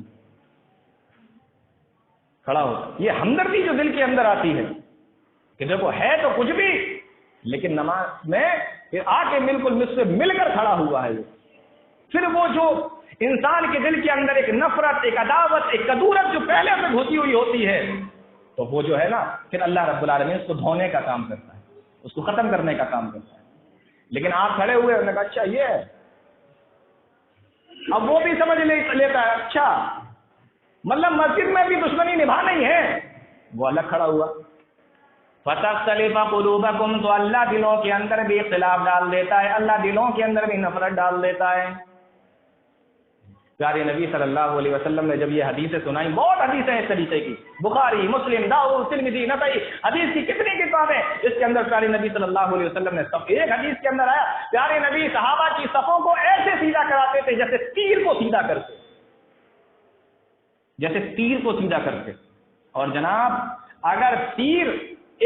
کھڑا ہو. یہ ہمدردی جو دل کے اندر آتی ہے کہ دیکھو ہے تو کچھ بھی، لیکن نماز میں پھر آ کے بالکل مجھ سے مل کر کھڑا ہوا ہے. پھر وہ جو انسان کے دل کے اندر ایک نفرت، ایک عداوت، ایک کدورت جو پہلے سے گھسی ہوئی ہوتی ہے، تو وہ جو ہے نا پھر اللہ رب العالمین اس کو دھونے کا کام کرتا ہے، اس کو ختم کرنے کا کام کرتا ہے. لیکن آپ کھڑے ہوئے انہوں نے کہا اچھا یہ ہے، اب وہ بھی سمجھ لیتا ہے اچھا مطلب مسجد میں بھی دشمنی نبھا نہیں ہے، وہ الگ کھڑا ہوا. فتختلف قلوبکم، تو اللہ دلوں کے اندر بھی اختلاف ڈال دیتا ہے، اللہ دلوں کے اندر بھی نفرت ڈال دیتا ہے. پیارے نبی صلی اللہ علیہ وسلم نے جب یہ حدیثیں سنائی، بہت حدیثیں اس طریقے کی، بخاری، مسلم، داؤد، ترمذی، نسائی، حدیث کی کتنی کتابیں، اس کے اندر پیارے نبی صلی اللہ علیہ وسلم نے ایک حدیث کے اندر آیا، پیارے نبی صحابہ کی صفوں کو ایسے سیدھا کراتے تھے جیسے تیر کو سیدھا کرتے، جیسے تیر کو سیدھا کرتے. اور جناب اگر تیر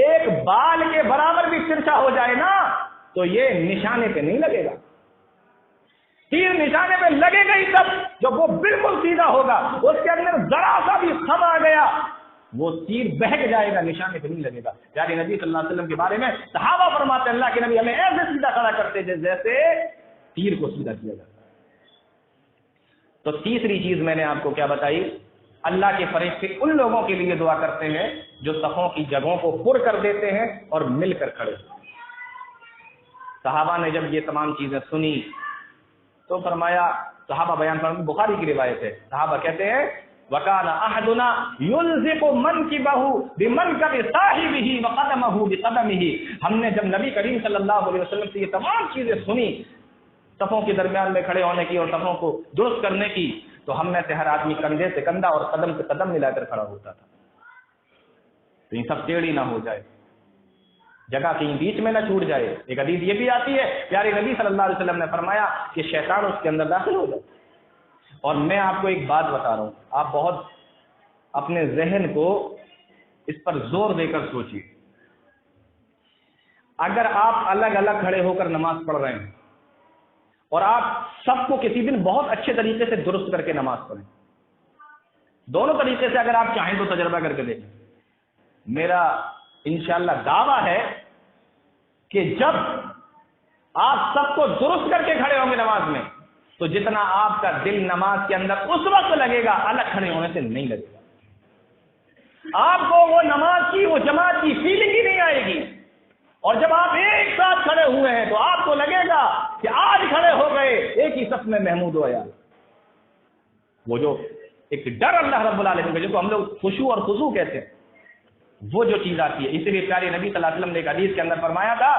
ایک بال کے برابر بھی ترچھا ہو جائے نا تو یہ نشانے پہ نہیں لگے گا. تیر نشانے پہ لگے گا ہی تب جب وہ بالکل سیدھا ہوگا. اس کے اندر ذرا سا بھی خم آ گیا وہ تیر بہک جائے گا، نشانے پہ نہیں لگے گا. پیارے نبی صلی اللہ علیہ وسلم کے بارے میں صحابہ فرماتے ہیں اللہ کے نبی ہمیں ایسے سیدھا کھڑا کرتے جیسے تیر کو سیدھا کیا جاتا. تو تیسری چیز میں نے آپ کو کیا بتائی، اللہ کے فرشتے ان لوگوں کے لیے دعا کرتے ہیں جو صفوں کی جگہوں کو پر کر دیتے ہیں اور مل کر کھڑے. صحابہ نے جب یہ تمام چیزیں سنی تو فرمایا، صحابہ بیان فرماتے، بخاری کی روایت ہے، صحابہ کہتے ہیں وَكَانَ أَحَدُنَا يُلْزِقُ مَنْكِبَهُ بِمَنْكَبِ صَاحِبِهِ وَقَدَمَهُ بِقَدَمِهِ. ہم نے جب نبی کریم صلی اللہ علیہ وسلم سے یہ تمام چیزیں سنی، صفوں کے درمیان میں کھڑے ہونے کی اور صفوں کو درست کرنے کی، تو ہم میں سے ہر آدمی کندھے سے کندھا اور قدم سے قدم ملا کر کھڑا ہوتا تھا. تو یہ سب ٹیڑھی نہ ہو جائے، جگہ کہیں بیچ میں نہ چھوٹ جائے. ایک حدیث یہ بھی آتی ہے، پیارے نبی صلی اللہ علیہ وسلم نے فرمایا کہ شیطان اس کے اندر داخل ہو جائے. اور میں آپ کو ایک بات بتا رہا ہوں، آپ بہت اپنے ذہن کو اس پر زور دے کر سوچیے. اگر آپ الگ الگ کھڑے ہو کر نماز پڑھ رہے ہیں اور آپ سب کو کسی دن بہت اچھے طریقے سے درست کر کے نماز پڑھیں، دونوں طریقے سے اگر آپ چاہیں تو تجربہ کر کے دیکھیں، میرا انشاءاللہ دعویٰ ہے کہ جب آپ سب کو درست کر کے کھڑے ہوں گے نماز میں تو جتنا آپ کا دل نماز کے اندر اس وقت لگے گا الگ کھڑے ہونے سے نہیں لگے گا. آپ کو وہ نماز کی، وہ جماعت کی فیلنگ ہی نہیں آئے گی. اور جب آپ ایک ساتھ کھڑے ہوئے ہیں تو آپ کو لگے گا کہ آج کھڑے ہو گئے ایک ہی صف میں محمود ہو یار. وہ جو ایک ڈر اللہ رب العالمین کا، جس کو ہم لوگ خشوع اور خضوع کہتے ہیں، وہ جو چیز آتی ہے. اس لیے پیارے نبی صلی اللہ علیہ وسلم نے ایک حدیث کے اندر فرمایا تھا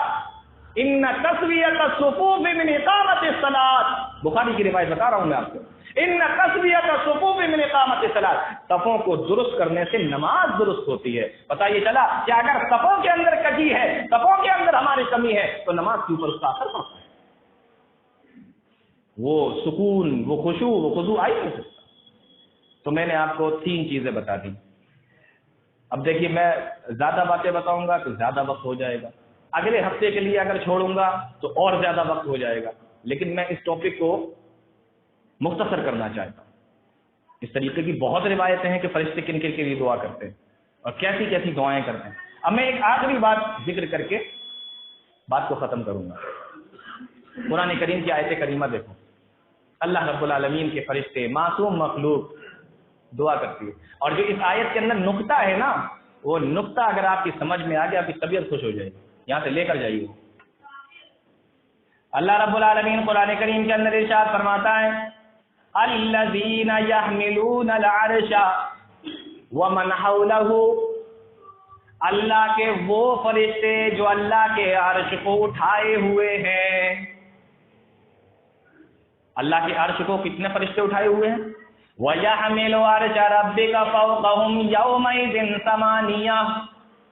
ان تسویۃ الصفوف من اقامۃ الصلاۃ. بخاری کی روایت بتا رہا ہوں میں آپ کو، ان تسویۃ الصفوف من اقامۃ الصلاۃ، صفوں کو درست کرنے سے نماز درست ہوتی ہے. پتہ یہ چلا کہ اگر صفوں کے اندر کجی ہے، صفوں کے اندر ہماری کمی ہے تو نماز کے اوپر اس کا اثر پڑتا ہے. وہ سکون، وہ خشوع، وہ خضوع آئی نہیں سکتا. تو میں نے آپ کو 3 چیزیں بتا دی. اب دیکھیے میں زیادہ باتیں بتاؤں گا تو زیادہ وقت ہو جائے گا، اگلے ہفتے کے لیے اگر چھوڑوں گا تو اور زیادہ وقت ہو جائے گا. لیکن میں اس ٹاپک کو مختصر کرنا چاہتا ہوں. اس طریقے کی بہت روایتیں ہیں کہ فرشتے کن کے لیے دعا کرتے ہیں اور کیسی کیسی دعائیں کرتے ہیں. اب میں ایک آخری بات ذکر کر کے بات کو ختم کروں گا. قرآن کریم کی آیت کریمہ دیکھو، اللہ رب العالمین کے فرشتے، معصوم مخلوق دعا کرتی ہے. اور جو اس آیت کے اندر نقطہ ہے نا، وہ نقطہ اگر آپ کی سمجھ میں آ گیا آپ کی طبیعت خوش ہو جائے گی. یہاں سے لے کر جائیے. اللہ رب العالمین قرآن کریم کے اندر ارشاد فرماتا ہے الذین یحملون العرش ومن حولہ، اللہ کے وہ فرشتے جو اللہ کے عرش کو اٹھائے ہوئے ہیں. اللہ کے عرش کو کتنے فرشتے اٹھائے ہوئے ہیں؟ وَيَحْمِلُ عَرْشَ رَبِّكَ فَوْقَهُمْ يَوْمَئِذٍ ثَمَانِيَةٌ.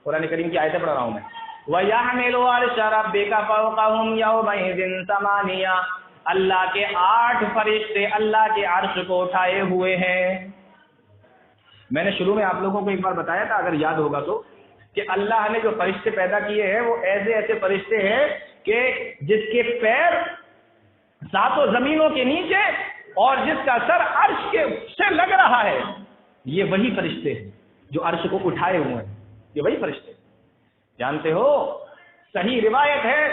قرآن کریم کی آیتیں پڑھ رہا ہوں میں. وَيَحْمِلُ عَرْشَ رَبِّكَ فَوْقَهُمْ يَوْمَئِذٍ ثَمَانِيَةٌ. اللہ کے 8 فرشتے اللہ کے عرش کو اٹھائے ہوئے ہیں. میں نے شروع میں آپ لوگوں کو ایک بار بتایا تھا اگر یاد ہوگا تو، کہ اللہ نے جو فرشتے پیدا کیے ہیں وہ ایسے فرشتے ہیں کہ جس کے پیر 7 زمینوں کے نیچے اور جس کا سر عرش کے سے لگ رہا ہے. یہ وہی فرشتے ہیں جو عرش کو اٹھائے ہوئے ہیں. یہ وہی فرشتے جانتے ہو. صحیح روایت ہے،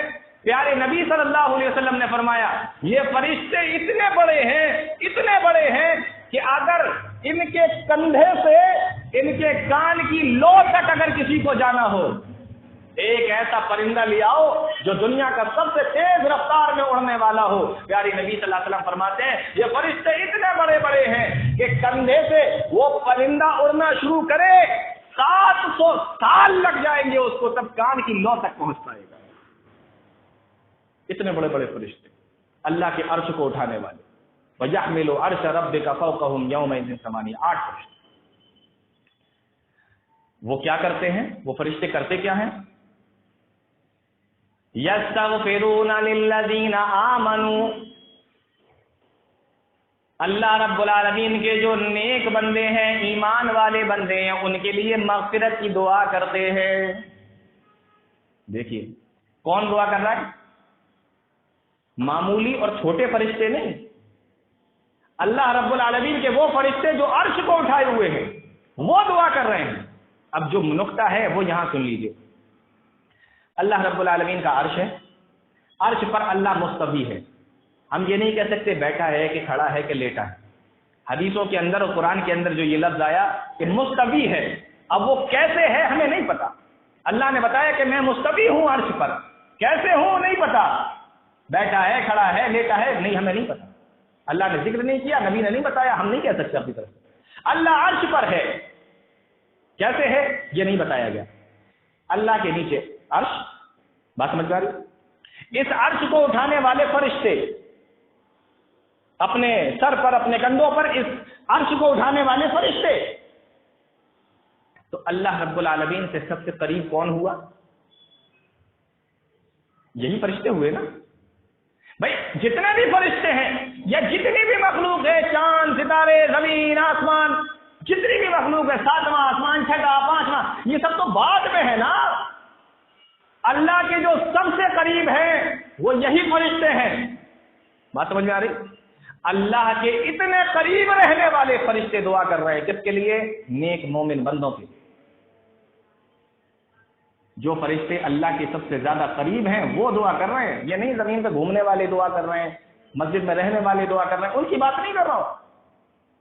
پیارے نبی صلی اللہ علیہ وسلم نے فرمایا یہ فرشتے اتنے بڑے ہیں کہ اگر ان کے کندھے سے ان کے کان کی لو تک اگر کسی کو جانا ہو، ایک ایسا پرندہ لے آؤ جو دنیا کا سب سے تیز رفتار میں اڑنے والا ہو. پیارے نبی صلی اللہ علیہ وسلم فرماتے ہیں یہ فرشتے اتنے بڑے ہیں کہ کندھے سے وہ پرندہ اڑنا شروع کرے 700 سال لگ جائیں گے اس کو تب کان کی لو تک پہنچ پائے گا. اتنے بڑے فرشتے اللہ کے عرش کو اٹھانے والے. وَيَحْمِلُ عَرْشَ رَبِّكَ فَوْقَهُمْ يَوْمَئِذٍ ثَمَانِيَةٌ 8 فرشتے۔ وہ کیا کرتے ہیں؟ وہ فرشتے کرتے کیا ہیں؟ يَسْتَغْفِرُونَ لِلَّذِينَ آمَنُوا، اللہ رب العالمین کے جو نیک بندے ہیں، ایمان والے بندے ہیں، ان کے لیے مغفرت کی دعا کرتے ہیں۔ دیکھیے کون دعا کر رہا ہے؟ معمولی اور چھوٹے فرشتے نہیں، اللہ رب العالمین کے وہ فرشتے جو عرش کو اٹھائے ہوئے ہیں وہ دعا کر رہے ہیں۔ اب جو نقطہ ہے وہ یہاں سن لیجیے۔ اللہ رب العالمین کا عرش ہے، عرش پر اللہ مستوی ہے۔ ہم یہ نہیں کہہ سکتے بیٹھا ہے کہ کھڑا ہے کہ لیٹا ہے۔ حدیثوں کے اندر اور قرآن کے اندر جو یہ لفظ آیا کہ مستوی ہے، اب وہ کیسے ہے ہمیں نہیں پتا۔ اللہ نے بتایا کہ میں مستوی ہوں عرش پر، کیسے ہوں نہیں پتا، بیٹھا ہے کھڑا ہے لیٹا ہے نہیں، ہمیں نہیں پتا۔ اللہ نے ذکر نہیں کیا، نبی نے نہیں بتایا، ہم نہیں کہہ سکتے اپنی طرف سے۔ اللہ عرش پر ہے، کیسے ہے یہ نہیں بتایا گیا۔ اللہ کے نیچے عرش، بات سمجھ آ رہی؟ اس عرش کو اٹھانے والے فرشتے اپنے سر پر، اپنے کندھوں پر اس عرش کو اٹھانے والے فرشتے، تو اللہ رب العالمین سے سب سے قریب کون ہوا؟ یہی فرشتے ہوئے نا بھائی۔ جتنے بھی فرشتے ہیں یا جتنی بھی مخلوق ہے، چاند ستارے زمین آسمان، جتنی بھی مخلوق ہے، 7واں آسمان، 6واں 5واں، یہ سب تو بعد میں ہے نا۔ اللہ کے جو سب سے قریب ہیں وہ یہی فرشتے ہیں۔ بات سمجھ میں آ رہی؟ اللہ کے اتنے قریب رہنے والے فرشتے دعا کر رہے ہیں، کس کے لیے؟ نیک مومن بندوں کے لیے۔ جو فرشتے اللہ کے سب سے زیادہ قریب ہیں وہ دعا کر رہے ہیں، یہ نہیں زمین پہ گھومنے والے دعا کر رہے ہیں، مسجد میں رہنے والے دعا کر رہے ہیں، ان کی بات نہیں کر رہا ہوں۔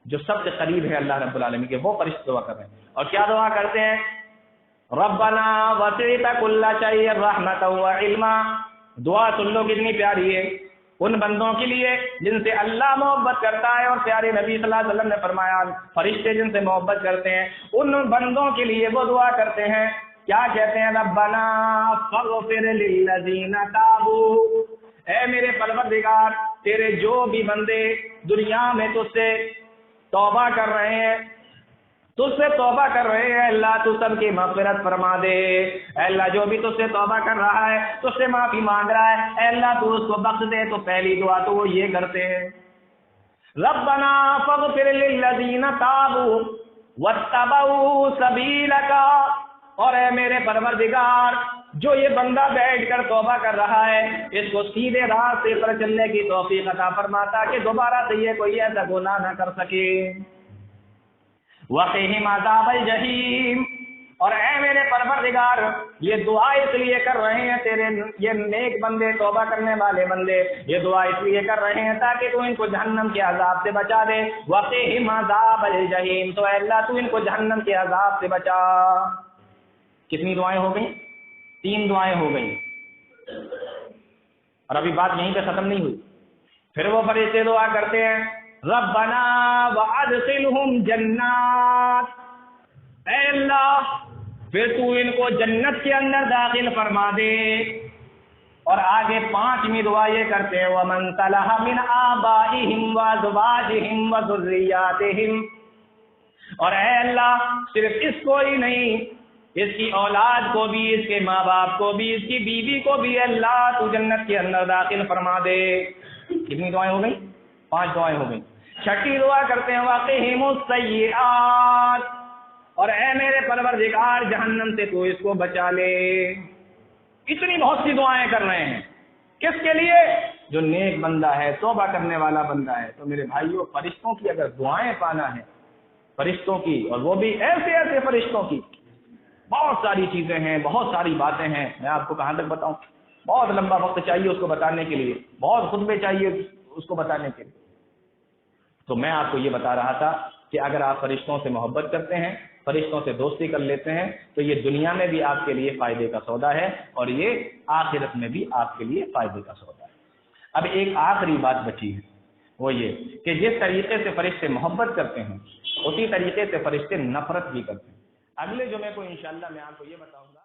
جو سب سے قریب ہے اللہ رب العالمین کے وہ فرشتے دعا کر رہے ہیں۔ اور کیا دعا کرتے ہیں؟ ربنا وسعت كل شيء رحمتا وعلما۔ دعا سن لو کتنی پیاری ہے ان بندوں کے لیے جن سے اللہ محبت کرتا ہے، اور پیارے نبی صلی اللہ علیہ وسلم نے فرمایا فرشتے جن سے محبت کرتے ہیں ان بندوں کے لیے وہ دعا کرتے ہیں، کیا کہتے ہیں؟ ربنا فاغفر للذین تابوا، اے میرے پروردگار تیرے جو بھی بندے دنیا میں تجھ سے توبہ کر رہے ہیں، تجھ سے توبہ کر رہے ہیں، اللہ تو سب کی مغفرت فرما دے۔ اے اللہ جو بھی تجھ سے توبہ کر رہا ہے، تجھ سے معافی مانگ رہا ہے، اے اللہ تو اس کو بخش دے۔ تو پہلی دعا تو وہ یہ کرتے ہیں، ربنا فاغفر للذین تابوا واتبعوا سبیلک، اور اے میرے پروردگار جو یہ بندہ بیٹھ کر توبہ کر رہا ہے اس کو سیدھے راستے پر چلنے کی توفیق عطا فرماتا کہ دوبارہ سے یہ کوئی ایسا گناہ نہ کر سکے۔ وقہم عذاب الجحیم، اور اے میرے پروردگار یہ دعا اس لیے کر رہے ہیں تیرے یہ نیک بندے، توبہ کرنے والے بندے یہ دعا اس لیے کر رہے ہیں تاکہ تو ان کو جہنم کے عذاب سے بچا دے۔ وقہم عذاب الجحیم، تو اے اللہ تو ان کو جہنم کے عذاب سے بچا۔ کتنی دعائیں ہو گئیں؟ 3 دعائیں ہو گئیں، اور ابھی بات یہیں پہ ختم نہیں ہوئی۔ پھر وہ فرشتے دعا کرتے ہیں ربنا وادخلہم جنات، اے اللہ پھر تو ان کو جنت کے اندر داخل فرما دے۔ اور آگے 5ویں دعا یہ کرتے ہیں ومن صلح من آبائہم وازواجہم وذریاتہم، اور اے اللہ صرف اس کو ہی نہیں، اس کی اولاد کو بھی، اس کے ماں باپ کو بھی، اس کی بیوی کو بھی اللہ تو جنت کے اندر داخل فرما دے۔ کتنی دعائیں ہو گئی؟ 5 دعائیں ہو گئی۔ 6ٹھی دعا کرتے ہیں وقہم السیئات، اور اے میرے پروردگار جہنم سے تو اس کو بچا لے۔ اتنی بہت سی دعائیں کر رہے ہیں، کس کے لیے؟ جو نیک بندہ ہے، توبہ کرنے والا بندہ ہے۔ تو میرے بھائیوں فرشتوں کی اگر دعائیں پانا ہے، فرشتوں کی، اور وہ بھی ایسے ایسے فرشتوں کی، بہت ساری چیزیں ہیں، بہت ساری باتیں ہیں، میں آپ کو کہاں تک بتاؤں؟ بہت لمبا وقت چاہیے اس کو بتانے کے لیے، بہت خطبے چاہیے اس کو بتانے کے لیے۔ تو میں آپ کو یہ بتا رہا تھا کہ اگر آپ فرشتوں سے محبت کرتے ہیں، فرشتوں سے دوستی کر لیتے ہیں، تو یہ دنیا میں بھی آپ کے لیے فائدے کا سودا ہے، اور یہ آخرت میں بھی آپ کے لیے فائدے کا سودا ہے۔ اب ایک آخری بات بچی ہے، وہ یہ کہ جس طریقے سے فرشتے محبت کرتے ہیں اسی طریقے سے فرشتے نفرت بھی کرتے ہیں۔ اگلے جمعے کو انشاءاللہ میں آپ کو یہ بتاؤں گا۔